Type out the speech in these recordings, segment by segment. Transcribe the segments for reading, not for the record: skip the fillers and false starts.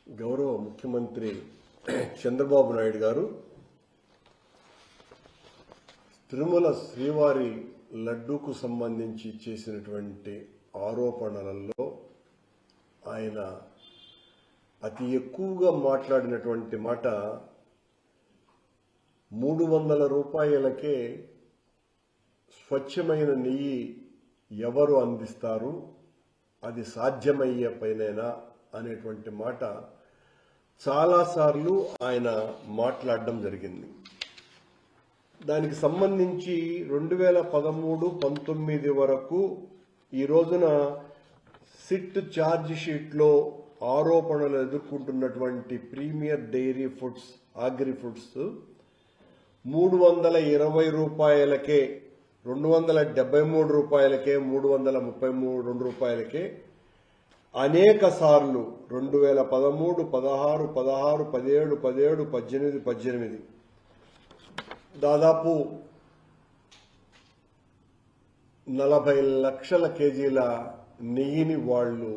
గౌరవ ముఖ్యమంత్రి చంద్రబాబు నాయుడు గారు తిరుమల శ్రీవారి లడ్డూకు సంబంధించి చేసినటువంటి ఆరోపణలలో ఆయన అతి ఎక్కువగా మాట్లాడినటువంటి మాట 300 రూపాయలకే స్వచ్ఛమైన నెయ్యి ఎవరు అందిస్తారు, అది సాధ్యమయ్యే పైనేనా అనేటువంటి మాట చాలాసార్లు ఆయన మాట్లాడడం జరిగింది. దానికి సంబంధించి 2013-19 వరకు ఈ రోజున సిట్ ఛార్జ్ షీట్లో ఆరోపణలు ఎదుర్కొంటున్నటువంటి premier dairy foods, agri foods 320 రూపాయలకే, 273 రూపాయలకే, 332 రూపాయలకే అనేక సార్లు 2013, 16, 16, 17, 17, 18, 18 దాదాపు 40 లక్షల కేజీల నెయ్యిని వాళ్ళు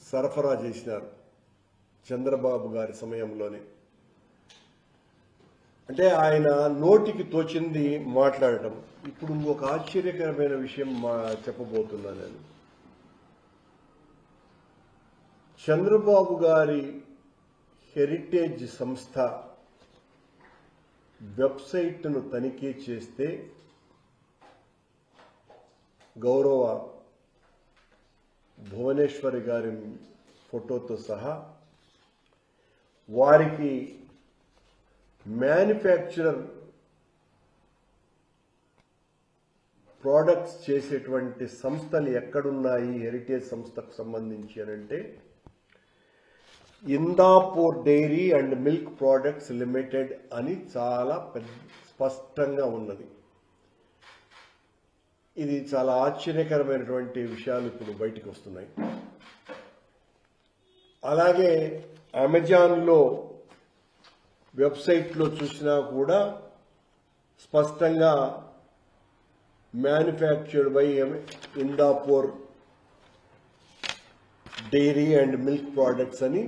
సరఫరా చేసినారు చంద్రబాబు గారి సమయంలోనే. అంటే ఆయన నోటికి తోచింది మాట్లాడటం. ఇప్పుడు ఇంకొక ఆశ్చర్యకరమైన విషయం చెప్పబోతున్నా నేను. చంద్రబాబు గారి హెరిటేజ్ సంస్థ వెబ్సైట్ను తనిఖీ చేస్తే గౌరవ భువనేశ్వరి గారి ఫోటోతో సహా వారికి మ్యానుఫ్యాక్చరర్ ప్రోడక్ట్స్ చేసేటువంటి సంస్థలు ఎక్కడున్నాయి హెరిటేజ్ సంస్థకు సంబంధించి అనంటే Indapur dairy and milk products limited అని చాలా స్పష్టంగా ఉన్నది. ఇది చాలా ఆశ్చర్యకరమైనటువంటి విషయాలు ఇప్పుడు బయటికి వస్తున్నాయి. అలాగే అమెజాన్లో వెబ్సైట్లో చూసినా కూడా స్పష్టంగా manufactured by Indapur dairy and milk products అని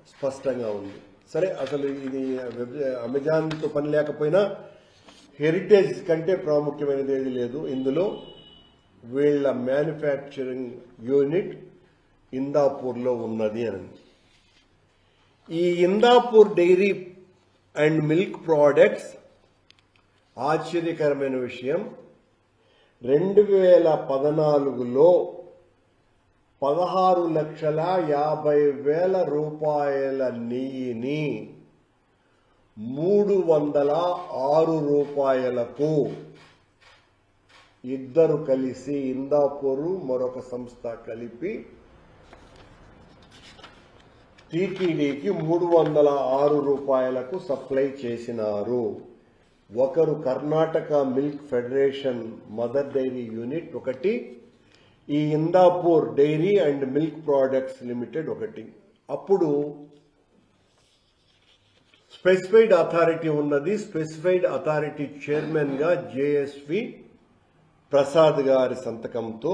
స్పష్టంగా ఉంది. సరే, అసలు ఇది అమెజాన్తో పని లేకపోయినా హెరిటేజ్ కంటే ప్రాముఖ్యమైనది ఏది లేదు. ఇందులో వీళ్ళ మ్యానుఫ్యాక్చరింగ్ యూనిట్ ఇందాపూర్లో ఉన్నది అని. ఈ Indapur dairy and milk products ఆశ్చర్యకరమైన విషయం, 2014లో 16,50,000 రూపాయల నెయ్యిని 306 రూపాయలకు ఇద్దరు కలిసి ఇందాపూరు మరొక సంస్థ కలిపి టీటీడీకి 306 రూపాయలకు సప్లై చేసినారు. ఒకరు Karnataka milk federation Mother Dairy unit ఒకటి, ఈ Indapur dairy and milk products limited ఒకటి. అప్పుడు స్పెసిఫైడ్ అథారిటీ ఉన్నది. స్పెసిఫైడ్ అథారిటీ చైర్మన్ గా జేఎస్వి ప్రసాద్ గారి సంతకంతో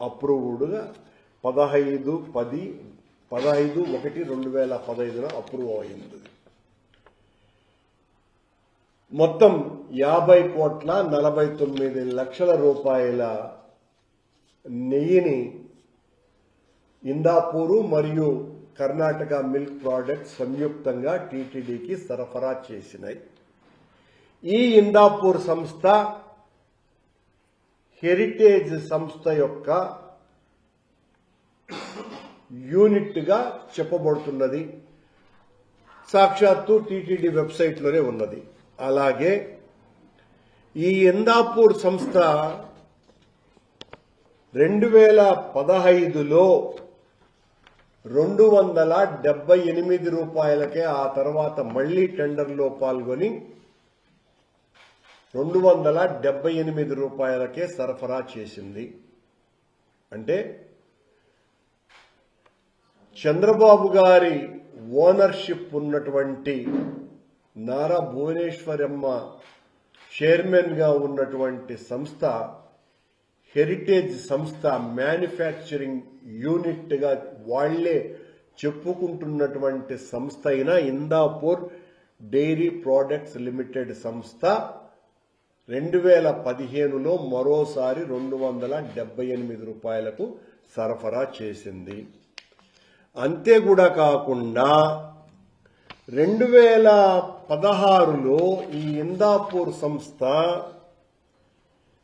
అప్రూవ్డ్గా 15/1/2015 అప్రూవ్ అయింది. మొత్తం 50,49,00,000 రూపాయల నెయ్యిని ఇందాపూరు మరియు కర్ణాటక మిల్క్ ప్రోడక్ట్స్ సంయుక్తంగా టీటీడీకి సరఫరా చేసినాయి. ఈ ఇందాపూర్ సంస్థ హెరిటేజ్ సంస్థ యొక్క యూనిట్గా చెప్పబడుతున్నది. సాక్షాత్తు టీటీడీ వెబ్సైట్లోనే ఉన్నది. అలాగే ఈ ఇందాపూర్ సంస్థ 2015లో 278 రూపాయలకే, ఆ తర్వాత మళ్లీ టెండర్లో పాల్గొని 278 రూపాయలకే సరఫరా చేసింది. అంటే చంద్రబాబు గారి ఓనర్షిప్ ఉన్నటువంటి నారా భువనేశ్వరమ్మ చైర్మన్ గా ఉన్నటువంటి సంస్థ హెరిటేజ్ సంస్థ మ్యానుఫ్యాక్చరింగ్ యూనిట్ గా వాళ్లే చెప్పుకుంటున్నటువంటి సంస్థ అయిన ఇందాపూర్ డైరీ ప్రొడక్ట్స్ లిమిటెడ్ సంస్థ 2015లో మరోసారి 278 రూపాయలకు సరఫరా చేసింది. అంతే కూడా కాకుండా 2016లో ఈ ఇందాపూర్ సంస్థ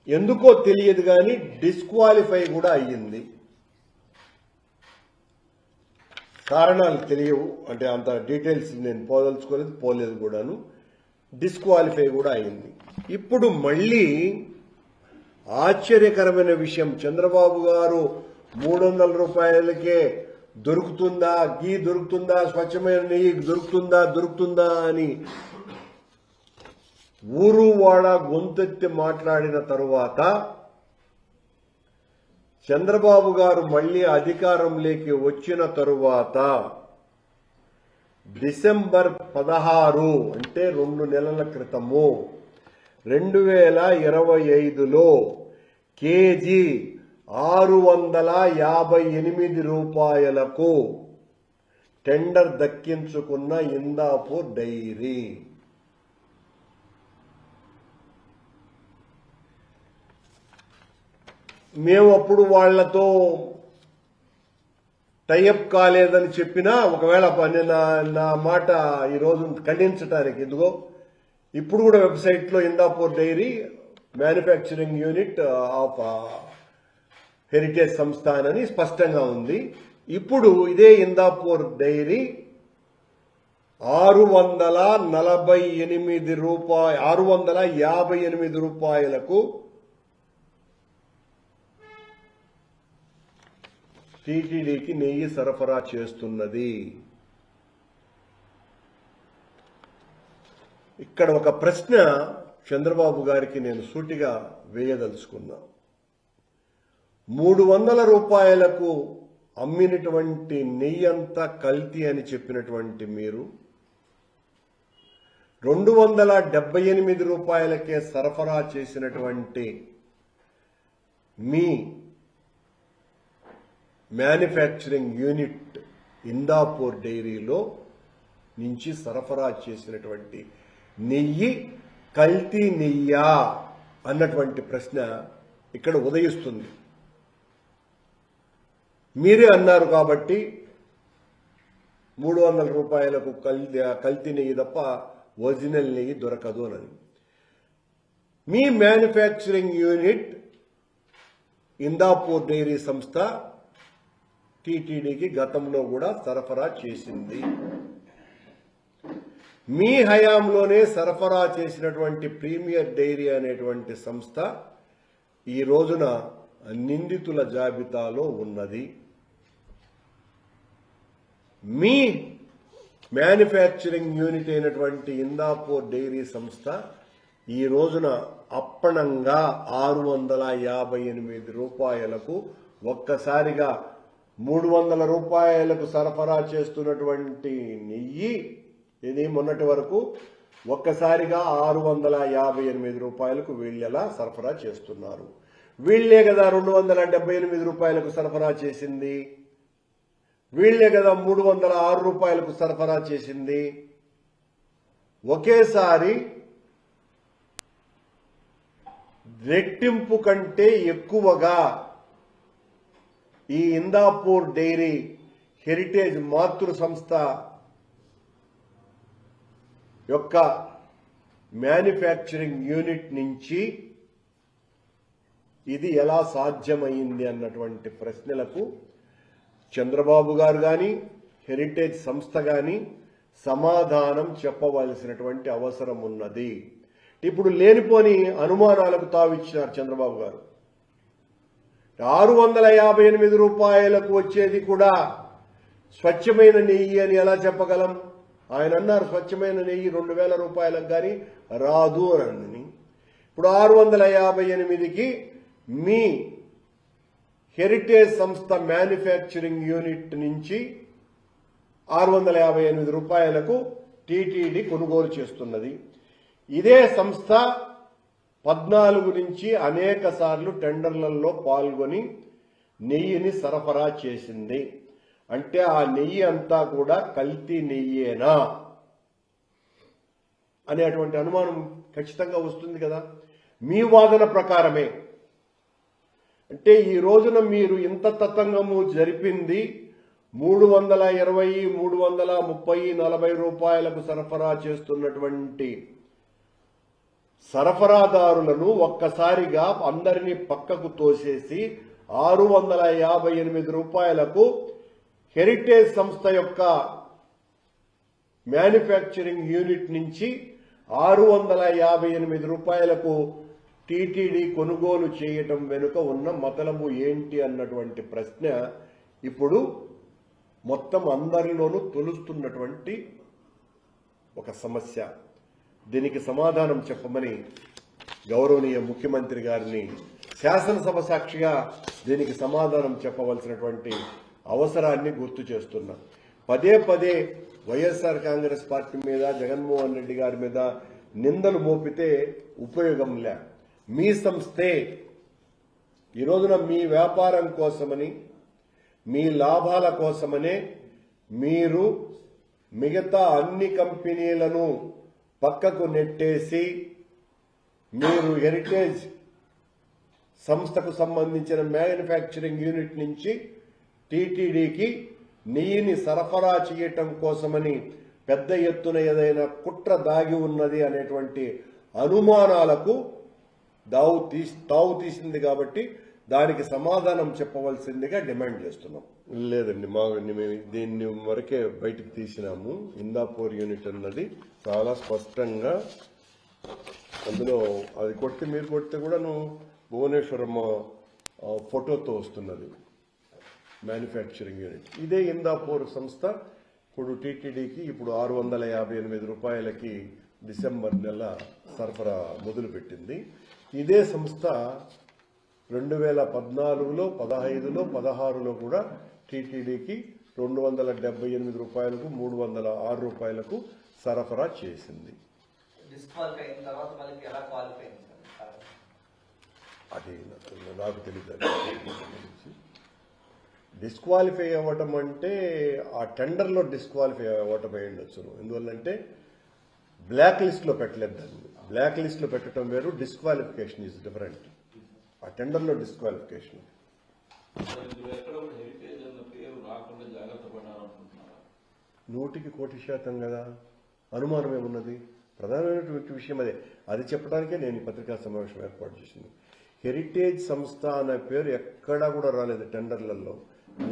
ఎందుకో తెలియదు కానీ డిస్క్వాలిఫై కూడా అయ్యింది. కారణాలు తెలియవు, అంటే అంత డీటెయిల్స్ నేను పోలేదు కూడాను. డిస్క్వాలిఫై కూడా అయింది. ఇప్పుడు మళ్ళీ ఆశ్చర్యకరమైన విషయం, చంద్రబాబు గారు 300 రూపాయలకే దొరుకుతుందా స్వచ్ఛమైన నెయ్యి దొరుకుతుందా అని ఊరు వాడ గొంతెత్తి మాట్లాడిన తరువాత చంద్రబాబు గారు మళ్లీ అధికారంలోకి వచ్చిన తరువాత డిసెంబర్ 16 అంటే 2 నెలల క్రితము 2025లో కేజీ 658 రూపాయలకు టెండర్ దక్కించుకున్న ఇందాపూర్ డైరీ మేము అప్పుడు వాళ్లతో టైఅప్ కాలేదని చెప్పినా, ఒకవేళ నా మాట ఈరోజు ఖండించడానికి ఇదిగో ఇప్పుడు కూడా వెబ్సైట్లో Indapur dairy manufacturing unit of Heritage సంస్థ అని స్పష్టంగా ఉంది. ఇప్పుడు ఇదే ఇందాపూర్ డైరీ 658 రూపాయలకు టీటీడీకి నెయ్యి సరఫరా చేస్తున్నది. ఇక్కడ ఒక ప్రశ్న చంద్రబాబు గారికి నేను సూటిగా వేయదలుచుకున్నా. 300 రూపాయలకు అమ్మినటువంటి నెయ్యి అంతా కల్తీ అని చెప్పినటువంటి మీరు 278 రూపాయలకే సరఫరా చేసినటువంటి మీ మ్యానుఫ్యాక్చరింగ్ యూనిట్ ఇందాపూర్ డైరీలో నుంచి సరఫరా చేసినటువంటి నెయ్యి కల్తీ నెయ్యా అన్నటువంటి ప్రశ్న ఇక్కడ ఉదయిస్తుంది. మీరే అన్నారు కాబట్టి 300 రూపాయలకు కల్తీ నెయ్యి తప్ప ఒరిజినల్ నెయ్యి దొరకదు అని. మీ మ్యానుఫ్యాక్చరింగ్ యూనిట్ ఇందాపూర్ డైరీ సంస్థ టీటీడీకి గతంలో కూడా సరఫరా చేసింది. మీ హయాంలోనే సరఫరా చేసినటువంటి ప్రీమియర్ డైరీ అనేటువంటి సంస్థ ఈ రోజున నిందితుల జాబితాలో ఉన్నది. మీ మ్యానుఫ్యాక్చరింగ్ యూనిట్ అయినటువంటి ఇందాపూర్ డైరీ సంస్థ ఈ రోజున అప్పణంగా 658 రూపాయలకు ఒక్కసారిగా 300 రూపాయలకు సరఫరా చేస్తున్నటువంటి నెయ్యి ఇది మొన్నటి వరకు ఒక్కసారిగా 658 రూపాయలకు వీళ్ళెలా సరఫరా చేస్తున్నారు. వీళ్లే కదా 278 రూపాయలకు సరఫరా చేసింది. వీళ్లే కదా 306 రూపాయలకు సరఫరా చేసింది. ఒకేసారి రెట్టింపు కంటే ఎక్కువగా ఈ ఇందాపూర్ డైరీ హెరిటేజ్ మాతృ సంస్థ యొక్క మ్యానుఫ్యాక్చరింగ్ యూనిట్ నుంచి ఇది ఎలా సాధ్యమైంది అన్నటువంటి ప్రశ్నలకు చంద్రబాబు గారు కానీ హెరిటేజ్ సంస్థ కానీ సమాధానం చెప్పవలసినటువంటి అవసరం ఉన్నది. ఇప్పుడు లేనిపోని అనుమానాలకు తావిచ్చినారు చంద్రబాబు గారు. 658 రూపాయలకు వచ్చేది కూడా స్వచ్ఛమైన నెయ్యి అని ఎలా చెప్పగలం? ఆయన అన్నారు స్వచ్ఛమైన నెయ్యి 2000 రూపాయలకు కానీ రాదు అని. ఇప్పుడు 658కి మీ హెరిటేజ్ సంస్థ మ్యానుఫ్యాక్చరింగ్ యూనిట్ నుంచి 658 రూపాయలకు టీటీడీ కొనుగోలు చేస్తున్నది. ఇదే సంస్థ 14 నుంచి అనేక సార్లు టెండర్లలో పాల్గొని నెయ్యిని సరఫరా చేసింది. అంటే ఆ నెయ్యి అంతా కూడా కల్తీ నెయ్యేనా అనేటువంటి అనుమానం ఖచ్చితంగా వస్తుంది కదా. మీ వాదన ప్రకారమే అంటే ఈ రోజున మీరు ఇంత తతంగము జరిపింది 320, 330, 40 రూపాయలకు సరఫరా చేస్తున్నటువంటి సరఫరాదారులను ఒక్కసారిగా అందరినీ పక్కకు తోసేసి 658 రూపాయలకు హెరిటేజ్ సంస్థ యొక్క మ్యానుఫ్యాక్చరింగ్ యూనిట్ నుంచి 658 రూపాయలకు టీటీడీ కొనుగోలు చేయటం వెనుక ఉన్న మతలబు ఏంటి అన్నటువంటి ప్రశ్న ఇప్పుడు మొత్తం అందరిలోనూ తొలుస్తున్నటువంటి ఒక సమస్య. దీనికి సమాధానం చెప్పమని గౌరవనీయ ముఖ్యమంత్రి గారిని శాసనసభ సాక్షిగా దీనికి సమాధానం చెప్పవలసినటువంటి అవసరాన్ని గుర్తు చేస్తున్నా. పదే పదే వైఎస్ఆర్ కాంగ్రెస్ పార్టీ మీద, జగన్మోహన్ రెడ్డి గారి మీద నిందలు మోపితే ఉపయోగం లే. మీ సంస్థే ఈ రోజున మీ వ్యాపారం కోసమని, మీ లాభాల కోసమనే మీరు మిగతా అన్ని కంపెనీలను పక్కకు నెట్టేసి మీరు హెరిటేజ్ సంస్థకు సంబంధించిన మ్యానుఫ్యాక్చరింగ్ యూనిట్ నుంచి టీటీడీకి నెయ్యిని సరఫరా చేయటం కోసమని పెద్ద ఎత్తున ఏదైనా కుట్ర దాగి ఉన్నది అనేటువంటి అనుమానాలకు తావు తీసింది. కాబట్టి దానికి సమాధానం చెప్పవలసిందిగా డిమాండ్ చేస్తున్నాం. లేదండి, మేము దీన్ని వరకే బయటకు తీసినాము. ఇందాపూర్ యూనిట్ అన్నది చాలా స్పష్టంగా అందులో అది కొట్టి మీరు కొడితే కూడా భువనేశ్వరం ఫోటోతో వస్తున్నది మ్యానుఫ్యాక్చరింగ్ యూనిట్. ఇదే ఇందాపూర్ సంస్థ ఇప్పుడు టీటీడీకి ఇప్పుడు 658 రూపాయలకి డిసెంబర్ నెల సరఫరా మొదలుపెట్టింది. ఇదే సంస్థ 2014లో, 15లో, 16లో కూడా టీటీడీకి 278 రూపాయలకు, 306 రూపాయలకు సరఫరా చేసింది. అది నాకు తెలియదు. డిస్క్వాలిఫై అవ్వటం అంటే ఆ టెండర్లో డిస్క్వాలిఫై అవ్వటం అయి ఉండొచ్చు. ఎందువల్లంటే బ్లాక్ లిస్ట్లో పెట్టలేదు దాన్ని. బ్లాక్ లిస్ట్లో పెట్టడం వేరు, డిస్క్వాలిఫికేషన్ ఈజ్ డిఫరెంట్. ఆ టెండర్లో డిస్క్వాలిఫికేషన్. 100% కదా, అనుమానం ఏమున్నది? ప్రధానమైనటువంటి విషయం అదే. అది చెప్పడానికే నేను ఈ పత్రికా సమావేశం ఏర్పాటు చేసింది. హెరిటేజ్ సంస్థ అనే పేరు ఎక్కడా కూడా రాలేదు టెండర్లలో.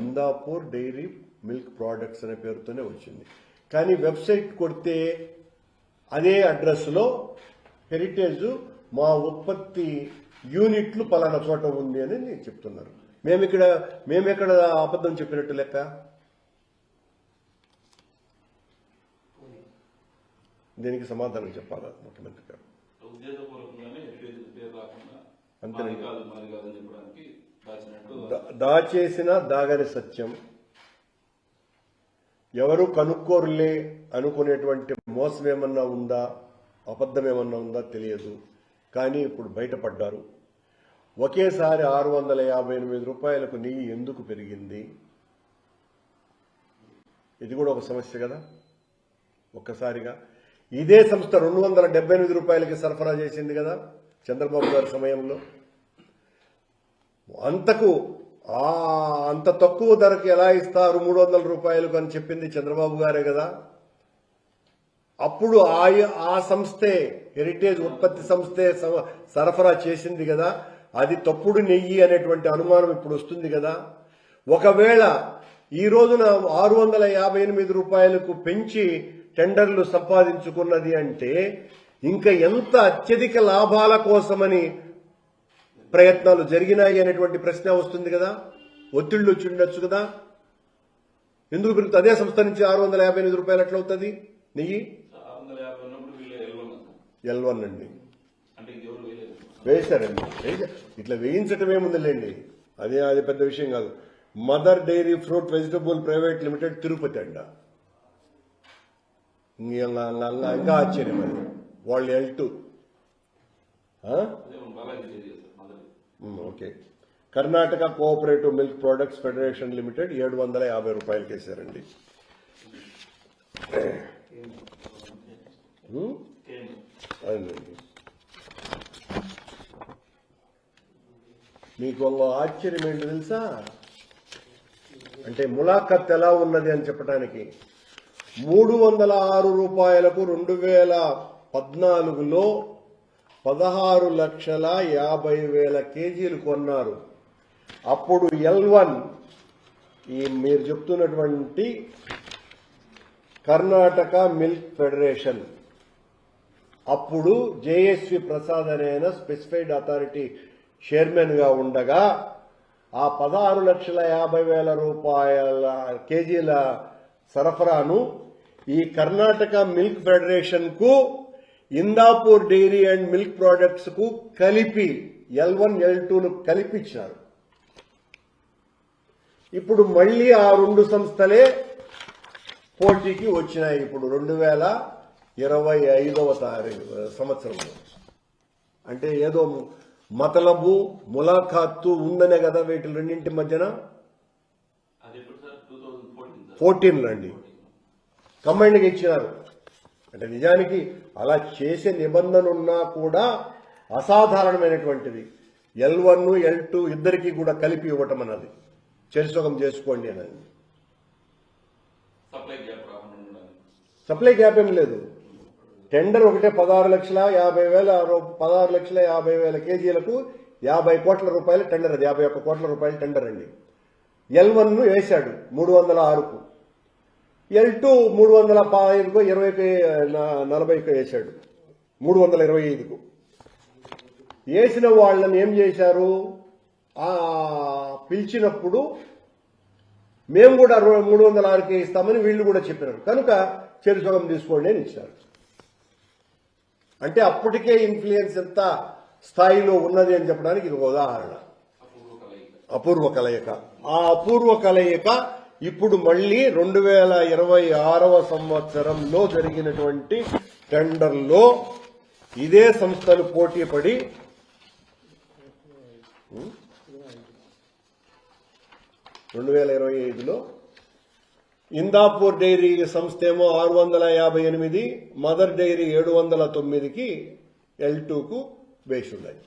ఇందాపూర్ డైరీ మిల్క్ ప్రోడక్ట్స్ అనే పేరుతోనే వచ్చింది. కానీ వెబ్సైట్ కొడితే అదే అడ్రస్లో హెరిటేజ్ మా ఉత్పత్తి యూనిట్లు పలానా చోట ఉంది అని చెప్తున్నారు. మేమెక్కడ అబద్ధం చెప్పినట్టు లెక్క? దీనికి సమాధానం చెప్పాలా ముఖ్యమంత్రి గారు? అంతేనండి. దాచేసిన దాగని సత్యం. ఎవరు కనుక్కోరులే అనుకునేటువంటి మోసం ఏమన్నా ఉందా, అబద్ధం ఏమన్నా ఉందా తెలియదు. కానీ ఇప్పుడు బయటపడ్డారు. ఒకేసారి 658 రూపాయలకు నెయ్యి ఎందుకు పెరిగింది? ఇది కూడా ఒక సమస్య కదా. ఒక్కసారిగా ఇదే సంస్థ 278 రూపాయలకి సరఫరా చేసింది కదా చంద్రబాబు గారి సమయంలో. అంత తక్కువ ధరకు ఎలా ఇస్తారు 300 రూపాయలకు అని చెప్పింది చంద్రబాబు గారే కదా. అప్పుడు ఆ సంస్థే, హెరిటేజ్ ఉత్పత్తి సంస్థే సరఫరా చేసింది కదా. అది తప్పుడు నెయ్యి అనేటువంటి అనుమానం ఇప్పుడు వస్తుంది కదా. ఒకవేళ ఈ రోజున 658 రూపాయలకు పెంచి టెండర్లు సంపాదించుకున్నది అంటే ఇంకా ఎంత అత్యధిక లాభాల కోసమని ప్రయత్నాలు జరిగినాయి అనేటువంటి ప్రశ్న వస్తుంది కదా. ఒత్తిళ్లు వచ్చి ఉండొచ్చు కదా. ఎందుకు పెరుగుతుంది? అదే సంస్థ నుంచి 658 రూపాయలు ఎట్లవుతుంది నెయ్యి? L1 అండి వేశారండి. ఇట్లా వేయించటం ఏముందిలేండి, అది పెద్ద విషయం కాదు. Mother Dairy fruit vegetable private limited Tirupati అంట. ఇంకా ఆశ్చర్యం అది. వాళ్ళు L2. Okay, Karnataka cooperative milk products federation limited 750 రూపాయలకి వేశారండి. అవునండి. మీకు ఒక ఆశ్చర్యం ఏంటి తెలుసా? అంటే ములాఖత్ ఎలా ఉన్నది అని చెప్పడానికి 306 రూపాయలకు 2014లో 16,50,000 కేజీలు కొన్నారు. అప్పుడు L1 ఈ మీరు చెప్తున్నటువంటి కర్ణాటక మిల్క్ ఫెడరేషన్, అప్పుడు జేఎస్వి ప్రసాద్ అనే ఆయన స్పెసిఫైడ్ అథారిటీ చైర్మన్ గా ఉండగా ఆ 16,50,000 రూపాయల కేజీల సరఫరాను ఈ కర్ణాటక మిల్క్ ఫెడరేషన్ కు, Indapur dairy and milk products కు కలిపి L1 L2ను కలిపిచ్చారు. ఇప్పుడు మళ్లీ ఆ రెండు సంస్థలే పోటీకి వచ్చినాయి. ఇప్పుడు 2025 సంవత్సరంలో. అంటే ఏదో మతలబు ములాఖాత్తు ఉందనే కదా వీటి రెండింటి మధ్యన. 14లో అండి కంబైన్డ్గా ఇచ్చినారు. అంటే నిజానికి అలా చేసే నిబంధన ఉన్నా కూడా అసాధారణమైనటువంటిది. L1 L2 ఇద్దరికి కూడా కలిపి ఇవ్వటం అన్నది, చెరిసగం చేసుకోండి అని. సప్లై గ్యాప్ ఏం లేదు. టెండర్ ఒకటే 16,50,000 కేజీలకు 50 కోట్ల రూపాయల టెండర్. అది 51 కోట్ల రూపాయల టెండర్ అండి. L1 వేశాడు 306కు, L2 315కు 40కు వేశాడు. 325కు వేసిన వాళ్ళని ఏం చేశారు? పిలిచినప్పుడు మేము కూడా 306కే ఇస్తామని వీళ్ళు కూడా చెప్పినారు. కనుక చెరుసగం తీసుకోండి అని ఇచ్చారు. అంటే అప్పటికే ఇన్ఫ్లుయెన్స్ ఎంత స్థాయిలో ఉన్నది అని చెప్పడానికి ఇది ఒక ఉదాహరణ. అపూర్వ కలయిక. ఆ అపూర్వ కలయిక ఇప్పుడు మళ్లీ 2026వ సంవత్సరంలో జరిగినటువంటి టెండర్లో ఇదే సంస్థలు పోటీ పడి 2025లో ఇందాపూర్ డైరీ సంస్థ ఏమో 658, మదర్ డైరీ 709కి L2కు వేసి ఉన్నాయి.